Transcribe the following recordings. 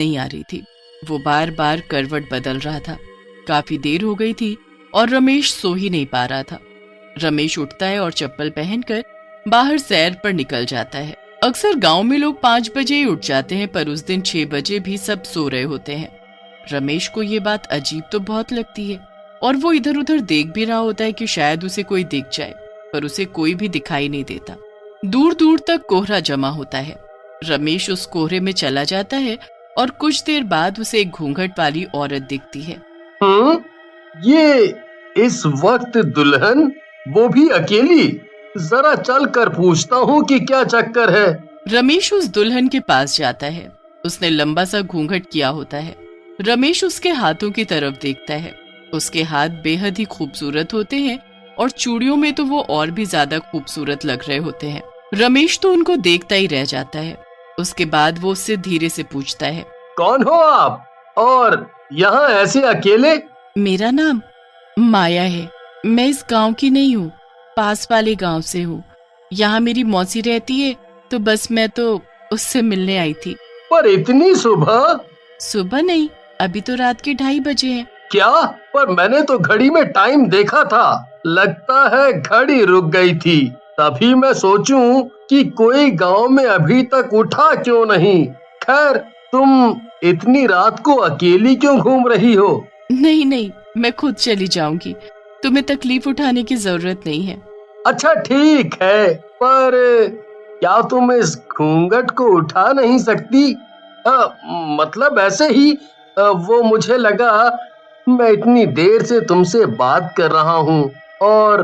नहीं आ रही थी। वो बार बार करवट बदल रहा था। काफी देर हो गई थी और रमेश सो ही नहीं पा रहा था। रमेश उठता है और चप्पल पहनकर बाहर सैर पर निकल जाता है। अक्सर गांव में लोग 5 बजे ही उठ जाते हैं, पर उस दिन 6 बजे भी सब सो रहे होते हैं। रमेश को ये बात अजीब तो बहुत लगती है और वो इधर उधर देख भी रहा होता है कि शायद उसे कोई दिख जाए, पर उसे कोई भी दिखाई नहीं देता। दूर दूर तक कोहरा जमा होता है। रमेश उस कोहरे में चला जाता है और कुछ देर बाद उसे एक घूंघट वाली औरत दिखती है। ये इस वक्त दुल्हन, वो भी अकेली? जरा चल कर पूछता हूँ कि क्या चक्कर है। रमेश उस दुल्हन के पास जाता है। उसने लंबा सा घूंघट किया होता है। रमेश उसके हाथों की तरफ देखता है। उसके हाथ बेहद ही खूबसूरत होते हैं और चूड़ियों में तो वो और भी ज्यादा खूबसूरत लग रहे होते हैं। रमेश तो उनको देखता ही रह जाता है। उसके बाद वो उससे धीरे से पूछता है, कौन हो आप और यहाँ ऐसे अकेले? मेरा नाम माया है। मैं इस गांव की नहीं हूँ, पास वाले गांव से हूँ। यहाँ मेरी मौसी रहती है, तो बस मैं तो उससे मिलने आई थी। पर इतनी सुबह? सुबह नहीं, अभी तो रात के 2:30 बजे हैं। क्या? पर मैंने तो घड़ी में टाइम देखा था। लगता है घड़ी रुक गई थी। तभी मैं सोचूं कि कोई गांव में अभी तक उठा क्यों नहीं। खैर, तुम इतनी रात को अकेली क्यों घूम रही हो? नहीं नहीं, मैं खुद चली जाऊंगी। तुम्हें तकलीफ उठाने की जरूरत नहीं है। अच्छा ठीक है, पर क्या तुम इस घूंघट को उठा नहीं सकती? मतलब ऐसे ही, वो मुझे लगा मैं इतनी देर से तुमसे बात कर रहा हूँ और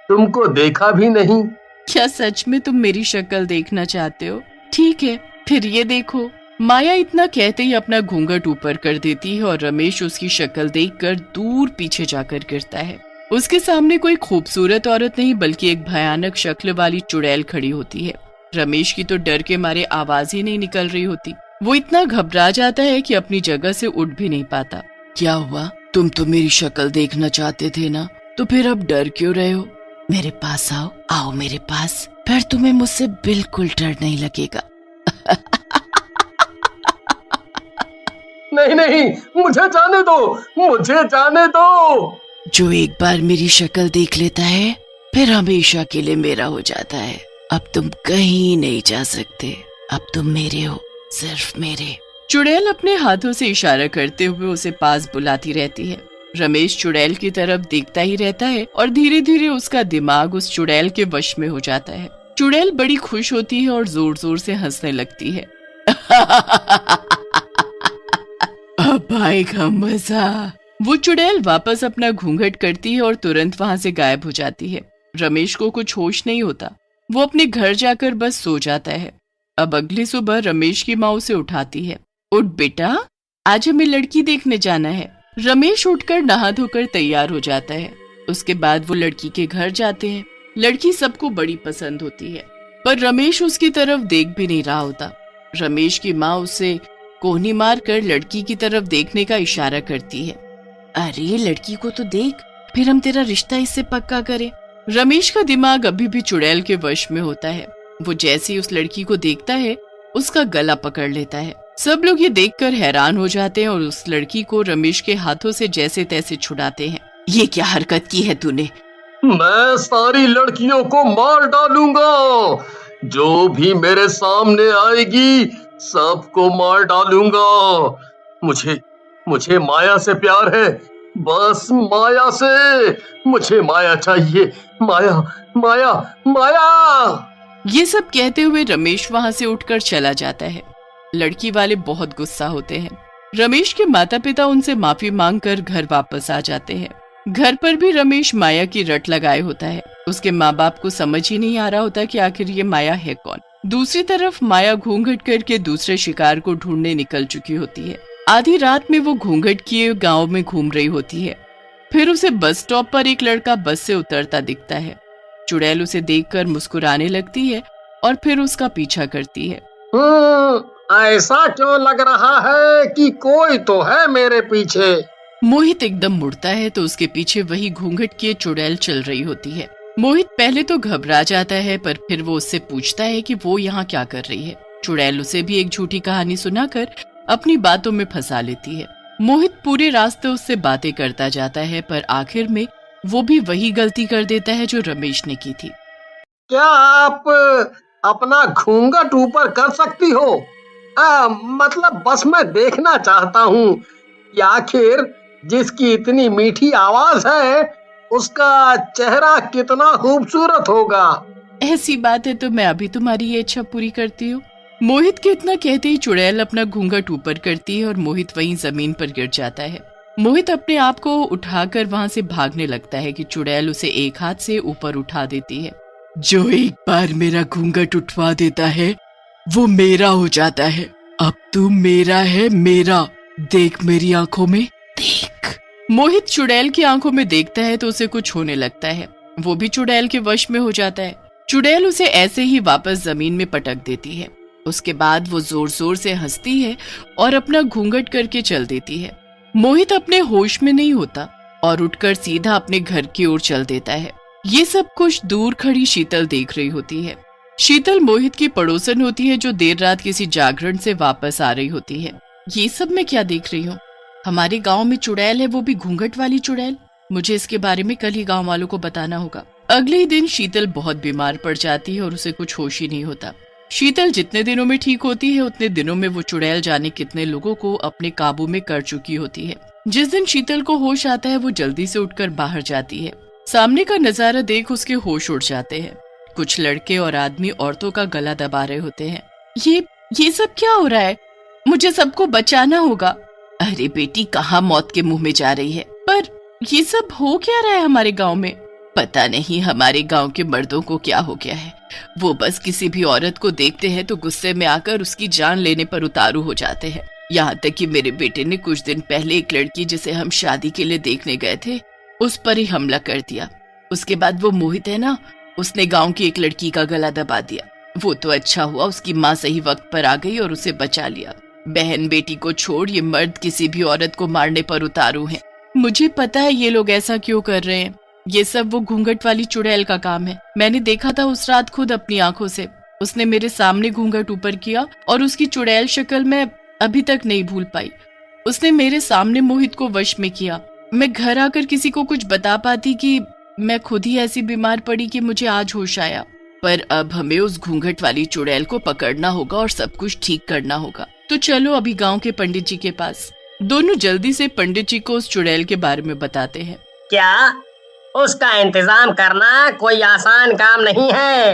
तुमको देखा भी नहीं। क्या सच में तुम मेरी शक्ल देखना चाहते हो? ठीक है, फिर ये देखो। माया इतना कहते ही अपना घूंघट ऊपर कर देती है और रमेश उसकी शक्ल देखकर दूर पीछे जाकर गिरता है। उसके सामने कोई खूबसूरत औरत नहीं, बल्कि एक भयानक शक्ल वाली चुड़ैल खड़ी होती है। रमेश की तो डर के मारे आवाज ही नहीं निकल रही होती। वो इतना घबरा जाता है कि अपनी जगह से उठ भी नहीं पाता। क्या हुआ? तुम तो मेरी शक्ल देखना चाहते थे ना, तो फिर अब डर क्यों रहे हो? मेरे पास आओ, आओ मेरे पास, फिर तुम्हें मुझसे बिल्कुल डर नहीं लगेगा। नहीं नहीं, मुझे जाने दो, मुझे जाने दो। जो एक बार मेरी शक्ल देख लेता है, फिर हमेशा के लिए मेरा हो जाता है। अब तुम कहीं नहीं जा सकते। अब तुम मेरे हो, सिर्फ मेरे। चुड़ैल अपने हाथों से इशारा करते हुए उसे पास बुलाती रहती है। रमेश चुड़ैल की तरफ देखता ही रहता है और धीरे धीरे उसका दिमाग उस चुड़ैल के वश में हो जाता है। चुड़ैल बड़ी खुश होती है और जोर जोर से हंसने लगती है। अब आएगा मजा। वो चुड़ैल वापस अपना घूंघट करती है और तुरंत वहां से गायब हो जाती है। रमेश को कुछ होश नहीं होता। वो अपने घर जाकर बस सो जाता है। अब अगली सुबह रमेश की माँ उसे उठाती है। उठ बेटा, आज हमें लड़की देखने जाना है। रमेश उठकर नहा धोकर तैयार हो जाता है। उसके बाद वो लड़की के घर जाते हैं। लड़की सबको बड़ी पसंद होती है, पर रमेश उसकी तरफ देख भी नहीं रहा होता। रमेश की माँ उसे कोहनी मार कर लड़की की तरफ देखने का इशारा करती है। अरे लड़की को तो देख, फिर हम तेरा रिश्ता इससे पक्का करें। रमेश का दिमाग अभी भी चुड़ैल के वश में होता है। वो जैसे ही उस लड़की को देखता है, उसका गला पकड़ लेता है। सब लोग ये देखकर हैरान हो जाते हैं और उस लड़की को रमेश के हाथों से जैसे तैसे छुड़ाते हैं। ये क्या हरकत की है तूने? मैं सारी लड़कियों को मार डालूंगा। जो भी मेरे सामने आएगी, सबको मार डालूंगा। मुझे माया से प्यार है, बस माया से। मुझे माया चाहिए, माया माया माया। ये सब कहते हुए रमेश वहां से उठकर चला जाता है। लड़की वाले बहुत गुस्सा होते हैं। रमेश के माता पिता उनसे माफी मांगकर घर वापस आ जाते हैं। घर पर भी रमेश माया की रट लगाए होता है। उसके माँ बाप को समझ ही नहीं आ रहा होता कि आखिर ये माया है कौन। दूसरी तरफ माया घूंघट करके दूसरे शिकार को ढूंढने निकल चुकी होती है। आधी रात में वो घूंघट किए गांव में घूम रही होती है। फिर उसे बस स्टॉप पर एक लड़का बस से उतरता दिखता है। चुड़ैल उसे देखकर मुस्कुराने लगती है और फिर उसका पीछा करती है। ऐसा क्यों लग रहा है कि कोई तो है मेरे पीछे। मोहित एकदम मुड़ता है तो उसके पीछे वही घूंघट किए चुड़ैल चल रही होती है। मोहित पहले तो घबरा जाता है, पर फिर वो उससे पूछता है कि वो यहाँ क्या कर रही है। चुड़ैल उसे भी एक झूठी कहानी सुनाकर अपनी बातों में फंसा लेती है। मोहित पूरे रास्ते उससे बातें करता जाता है, पर आखिर में वो भी वही गलती कर देता है जो रमेश ने की थी। क्या आप अपना घूंघट ऊपर कर सकती हो? मतलब बस मैं देखना चाहता हूँ कि आखिर जिसकी इतनी मीठी आवाज है उसका चेहरा कितना खूबसूरत होगा। ऐसी बात है तो मैं अभी तुम्हारी ये इच्छा पूरी करती हूँ। मोहित के इतना कहते ही चुड़ैल अपना घूंघट ऊपर करती है और मोहित वहीं जमीन पर गिर जाता है। मोहित अपने आप को उठाकर वहां से भागने लगता है कि चुड़ैल उसे एक हाथ से ऊपर उठा देती है। जो एक बार मेरा घूंघट उठवा देता है वो मेरा हो जाता है। अब तू मेरा है, मेरा। देख मेरी आंखों में, देख। मोहित चुड़ैल की आंखों में देखता है तो उसे कुछ होने लगता है। वो भी चुड़ैल के वश में हो जाता है। चुड़ैल उसे ऐसे ही वापस जमीन में पटक देती है। उसके बाद वो जोर जोर से हंसती है और अपना घूंघट करके चल देती है। मोहित अपने होश में नहीं होता और उठकर सीधा अपने घर की ओर चल देता है। ये सब कुछ दूर खड़ी शीतल देख रही होती है। शीतल मोहित की पड़ोसन होती है जो देर रात किसी जागरण से वापस आ रही होती है। ये सब मैं क्या देख रही हूँ? हमारे गांव में चुड़ैल है, वो भी घूंघट वाली चुड़ैल। मुझे इसके बारे में कल ही गांव वालों को बताना होगा। अगले ही दिन शीतल बहुत बीमार पड़ जाती है और उसे कुछ होश ही नहीं होता। शीतल जितने दिनों में ठीक होती है उतने दिनों में वो चुड़ैल जाने कितने लोगों को अपने काबू में कर चुकी होती है। जिस दिन शीतल को होश आता है वो जल्दी से उठकर बाहर जाती है। सामने का नजारा देख उसके होश उड़ जाते हैं। कुछ लड़के और आदमी औरतों का गला दबा रहे होते हैं। ये सब क्या हो रहा है? मुझे सबको बचाना होगा। अरे बेटी, कहाँ मौत के मुंह में जा रही है? पर ये सब हो क्या रहा है हमारे गांव में? पता नहीं हमारे गांव के मर्दों को क्या हो गया है। वो बस किसी भी औरत को देखते हैं तो गुस्से में आकर उसकी जान लेने पर उतारू हो जाते हैं। यहाँ तक कि मेरे बेटे ने कुछ दिन पहले एक लड़की जिसे हम शादी के लिए देखने गए थे उस पर ही हमला कर दिया। उसके बाद वो मोहित है ना, उसने गांव की एक लड़की का गला दबा दिया। वो तो अच्छा हुआ उसकी माँ सही वक्त पर आ गई और उसे बचा लिया। बहन बेटी को छोड़ ये मर्द किसी भी औरत को मारने पर उतारू हैं। मुझे पता है ये लोग ऐसा क्यों कर रहे हैं। ये सब वो घूंघट वाली चुड़ैल का काम है। मैंने देखा था उस रात खुद अपनी आंखों से। उसने मेरे सामने घूंघट ऊपर किया और उसकी चुड़ैल शक्ल मैं अभी तक नहीं भूल पाई। उसने मेरे सामने मोहित को वश में किया। मैं घर आकर किसी को कुछ बता पाती कि मैं खुद ही ऐसी बीमार पड़ी कि मुझे आज होश आया। पर अब हमें उस घूंघट वाली चुड़ैल को पकड़ना होगा और सब कुछ ठीक करना होगा। तो चलो अभी गांव के पंडित जी के पास। दोनों जल्दी से पंडित जी को उस चुड़ैल के बारे में बताते हैं। क्या उसका इंतजाम करना कोई आसान काम नहीं है।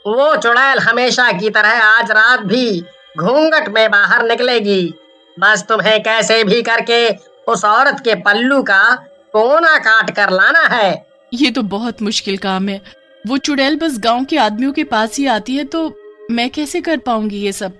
वो चुड़ैल हमेशा की तरह आज रात भी घूंघट में बाहर निकलेगी। बस तुम्हें कैसे भी करके उस औरत के पल्लू का कोना काट कर लाना है। ये तो बहुत मुश्किल काम है। वो चुड़ैल बस गांव के आदमियों के पास ही आती है तो मैं कैसे कर पाऊंगी ये सब?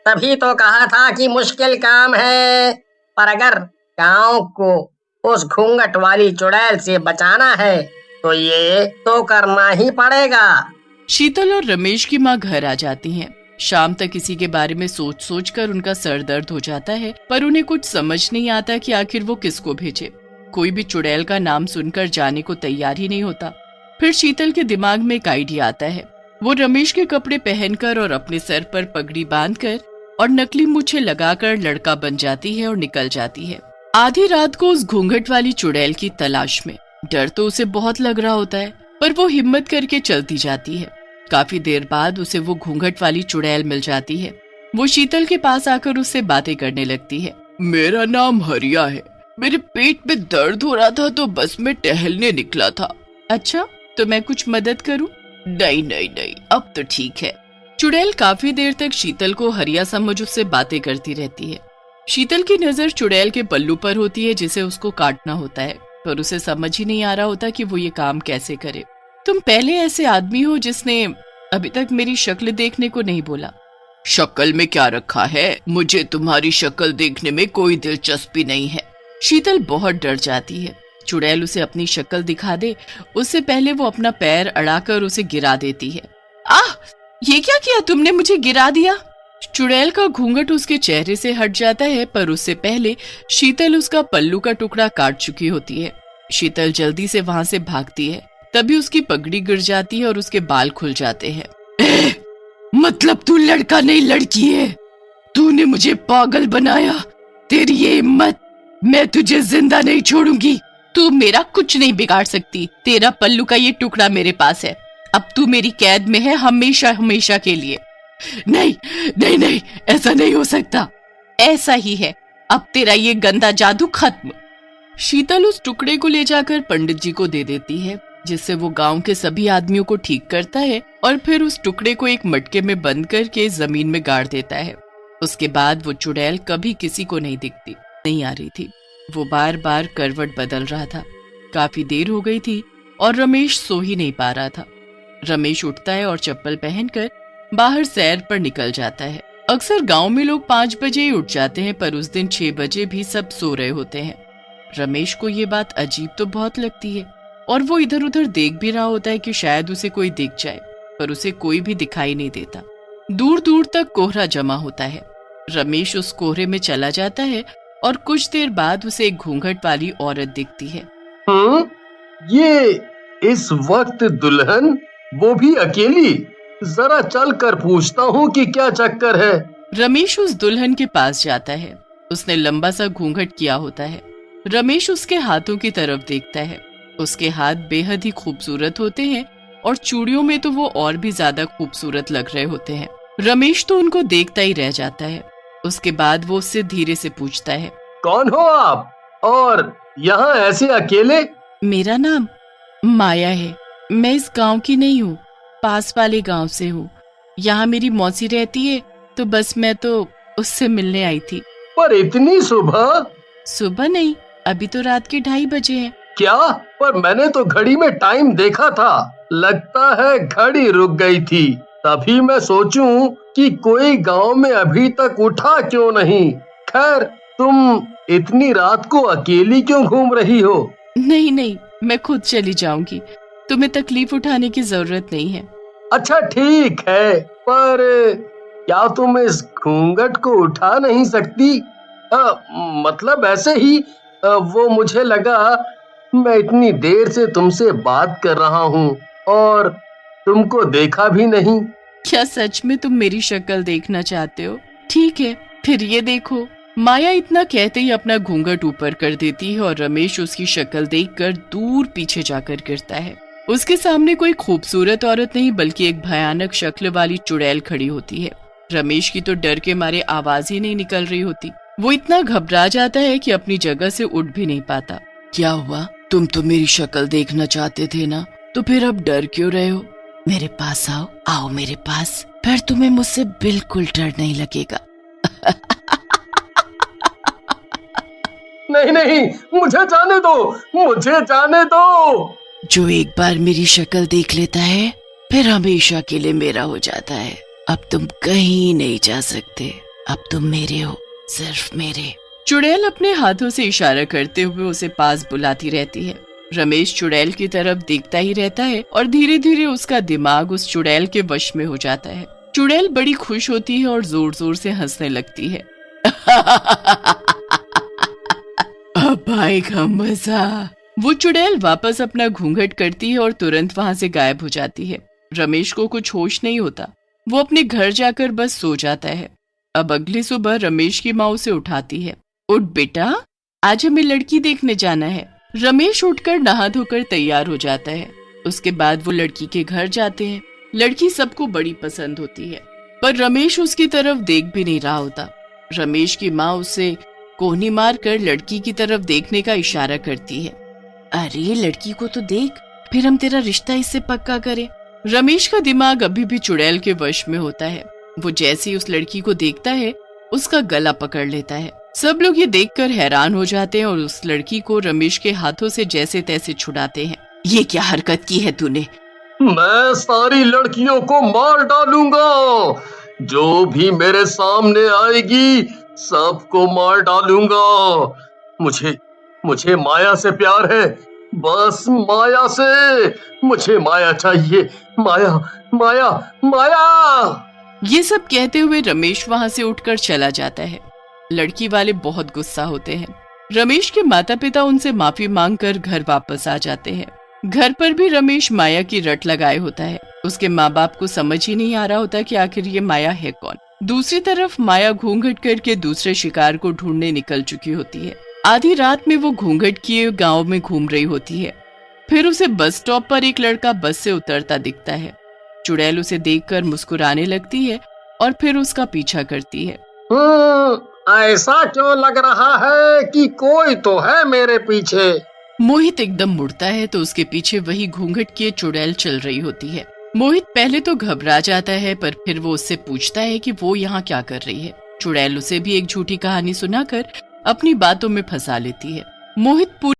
तभी तो कहा था कि मुश्किल काम है। पर अगर गांव को उस घूंघट वाली चुड़ैल से बचाना है तो ये तो करना ही पड़ेगा। शीतल और रमेश की माँ घर आ जाती हैं। शाम तक इसी के बारे में सोच सोच कर उनका सर दर्द हो जाता है, पर उन्हें कुछ समझ नहीं आता कि आखिर वो किसको भेजे। कोई भी चुड़ैल का नाम सुनकर जाने को तैयार ही नहीं होता। फिर शीतल के दिमाग में एक आइडिया आता है। वो रमेश के कपड़े पहनकर और अपने सर पर पगड़ी बांधकर और नकली मूछें लगाकर लड़का बन जाती है और निकल जाती है आधी रात को उस घूंघट वाली चुड़ैल की तलाश में। डर तो उसे बहुत लग रहा होता है, पर वो हिम्मत करके चलती जाती है। काफी देर बाद उसे वो घूंघट वाली चुड़ैल मिल जाती है। वो शीतल के पास आकर उससे बातें करने लगती है। मेरा नाम हरिया है। मेरे पेट में दर्द हो रहा था तो बस मैं टहलने निकला था। अच्छा, तो मैं कुछ मदद करूं? नहीं नहीं नहीं, अब तो ठीक है। चुड़ैल काफी देर तक शीतल को हरिया समझ उससे बातें करती रहती है। शीतल की नजर चुड़ैल के पल्लू पर होती है जिसे उसको काटना होता है, पर उसे समझ ही नहीं आ रहा होता कि वो ये काम कैसे करे। तुम पहले ऐसे आदमी हो जिसने अभी तक मेरी शक्ल देखने को नहीं बोला। शक्ल में क्या रखा है? मुझे तुम्हारी शक्ल देखने में कोई दिलचस्पी नहीं है। शीतल बहुत डर जाती है। चुड़ैल उसे अपनी शक्ल दिखा दे उससे पहले वो अपना पैर अड़ाकर उसे गिरा देती है। आह, ये क्या किया तुमने? मुझे गिरा दिया। चुड़ैल का घूंघट उसके चेहरे से हट जाता है, पर उससे पहले शीतल उसका पल्लू का टुकड़ा काट चुकी होती है। शीतल जल्दी से वहां से भागती है, तभी उसकी पगड़ी गिर जाती है और उसके बाल खुल जाते हैं। मतलब तू लड़का नहीं लड़की है? तूने मुझे पागल बनाया, तेरी ये हिम्मत, मैं तुझे जिंदा नहीं छोड़ूंगी। तू मेरा कुछ नहीं बिगाड़ सकती, तेरा पल्लू का ये टुकड़ा मेरे पास है, अब तू मेरी कैद में है हमेशा हमेशा के लिए। नहीं नहीं नहीं, ऐसा नहीं हो सकता। ऐसा ही है, अब तेरा ये गंदा जादू खत्म। शीतल उस टुकड़े को ले जाकर पंडित जी को दे देती है, जिससे वो गांव के सभी आदमियों को ठीक करता है और फिर उस टुकड़े को एक मटके में बंद करके जमीन में गाड़ देता है। उसके बाद वो चुड़ैल कभी किसी को नहीं आ रही थी। वो बार बार करवट बदल रहा था। काफी देर हो गई थी और रमेश सो ही नहीं पा रहा था। रमेश उठता है और चप्पल पहनकर बाहर सैर पर निकल जाता है। अक्सर गांव में लोग 5 बजे ही उठ जाते हैं, पर उस दिन 6 बजे भी सब सो रहे होते हैं। रमेश को ये बात अजीब तो बहुत लगती है और वो इधर उधर देख भी रहा होता है कि शायद उसे कोई दिख जाए, पर उसे कोई भी दिखाई नहीं देता। दूर दूर तक कोहरा जमा होता है। रमेश उस कोहरे में चला जाता है और कुछ देर बाद उसे एक घूंघट वाली औरत दिखती है। ये इस वक्त दुल्हन, वो भी अकेली? जरा चल कर पूछता हूँ कि क्या चक्कर है। रमेश उस दुल्हन के पास जाता है। उसने लंबा सा घूंघट किया होता है। रमेश उसके हाथों की तरफ देखता है। उसके हाथ बेहद ही खूबसूरत होते हैं और चूड़ियों में तो वो और भी ज्यादा खूबसूरत लग रहे होते हैं। रमेश तो उनको देखता ही रह जाता है। उसके बाद वो उससे धीरे से पूछता है, कौन हो आप और यहाँ ऐसे अकेले? मेरा नाम माया है। मैं इस गांव की नहीं हूँ, पास वाले गांव से हूँ। यहाँ मेरी मौसी रहती है, तो बस मैं तो उससे मिलने आई थी। पर इतनी सुबह? सुबह नहीं, अभी तो रात के 2:30 बजे हैं। क्या? पर मैंने तो घड़ी में टाइम देखा था, लगता है घड़ी रुक गई थी। तभी मैं सोचूं कि कोई गांव में अभी तक उठा क्यों नहीं। खैर, तुम इतनी रात को अकेली क्यों घूम रही हो? नहीं नहीं, मैं खुद चली जाऊंगी, तुम्हें तकलीफ उठाने की जरूरत नहीं है। अच्छा ठीक है, पर क्या तुम इस घूंघट को उठा नहीं सकती? मतलब ऐसे ही, वो मुझे लगा मैं इतनी देर से तुमसे बात कर रहा हूँ और तुमको देखा भी नहीं। क्या सच में तुम मेरी शक्ल देखना चाहते हो? ठीक है, फिर ये देखो। माया इतना कहते ही अपना घूंघट ऊपर कर देती है और रमेश उसकी शक्ल देखकर दूर पीछे जाकर गिरता है। उसके सामने कोई खूबसूरत औरत नहीं, बल्कि एक भयानक शक्ल वाली चुड़ैल खड़ी होती है। रमेश की तो डर के मारे आवाज ही नहीं निकल रही होती। वो इतना घबरा जाता है कि अपनी जगह से उठ भी नहीं पाता। क्या हुआ? तुम तो मेरी शक्ल देखना चाहते थे ना, तो फिर अब डर क्यों रहे हो? मेरे पास आओ, आओ मेरे पास, फिर तुम्हें मुझसे बिल्कुल डर नहीं लगेगा। नहीं नहीं, मुझे जाने दो, मुझे जाने दो। जो एक बार मेरी शक्ल देख लेता है, फिर हमेशा के लिए मेरा हो जाता है। अब तुम कहीं नहीं जा सकते, अब तुम मेरे हो, सिर्फ मेरे। चुड़ैल अपने हाथों से इशारा करते हुए उसे पास बुलाती रहती है। रमेश चुड़ैल की तरफ देखता ही रहता है और धीरे धीरे उसका दिमाग उस चुड़ैल के वश में हो जाता है। चुड़ैल बड़ी खुश होती है और जोर जोर से हंसने लगती है। अब आएगा मजा। वो चुड़ैल वापस अपना घूंघट करती है और तुरंत वहां से गायब हो जाती है। रमेश को कुछ होश नहीं होता। वो अपने घर जाकर बस सो जाता है। अब अगली सुबह रमेश की माँ उसे उठाती है। उठ बेटा, आज हमें लड़की देखने जाना है। रमेश उठकर नहा धोकर तैयार हो जाता है। उसके बाद वो लड़की के घर जाते हैं। लड़की सबको बड़ी पसंद होती है, पर रमेश उसकी तरफ देख भी नहीं रहा होता। रमेश की माँ उसे कोहनी मारकर लड़की की तरफ देखने का इशारा करती है। अरे लड़की को तो देख, फिर हम तेरा रिश्ता इससे पक्का करें। रमेश का दिमाग अभी भी चुड़ैल के वश में होता है। वो जैसे ही उस लड़की को देखता है, उसका गला पकड़ लेता है। सब लोग ये देखकर हैरान हो जाते हैं और उस लड़की को रमेश के हाथों से जैसे तैसे छुड़ाते हैं। ये क्या हरकत की है तूने? मैं सारी लड़कियों को मार डालूंगा, जो भी मेरे सामने आएगी सबको मार डालूंगा। मुझे माया से प्यार है, बस माया से। मुझे माया चाहिए, माया माया माया। ये सब कहते हुए रमेश वहां से उठकर चला जाता है। लड़की वाले बहुत गुस्सा होते हैं। रमेश के माता पिता उनसे माफी मांगकर घर वापस आ जाते हैं। घर पर भी रमेश माया की रट लगाए होता है। उसके माँ बाप को समझ ही नहीं आ रहा होता कि आखिर ये माया है कौन। दूसरी तरफ माया घूंघट करके दूसरे शिकार को ढूंढने निकल चुकी होती है। आधी रात में वो घूंघट किए गांव में घूम रही होती है। फिर उसे बस स्टॉप पर एक लड़का बस से उतरता दिखता है। चुड़ैल उसे देखकर मुस्कुराने लगती है और फिर उसका पीछा करती है। ऐसा क्यों लग रहा है कि कोई तो है मेरे पीछे। मोहित एकदम मुड़ता है तो उसके पीछे वही घूंघट किए चुड़ैल चल रही होती है। मोहित पहले तो घबरा जाता है, पर फिर वो उससे पूछता है कि वो यहाँ क्या कर रही है। चुड़ैल उसे भी एक झूठी कहानी सुनाकर अपनी बातों में फंसा लेती है। मोहित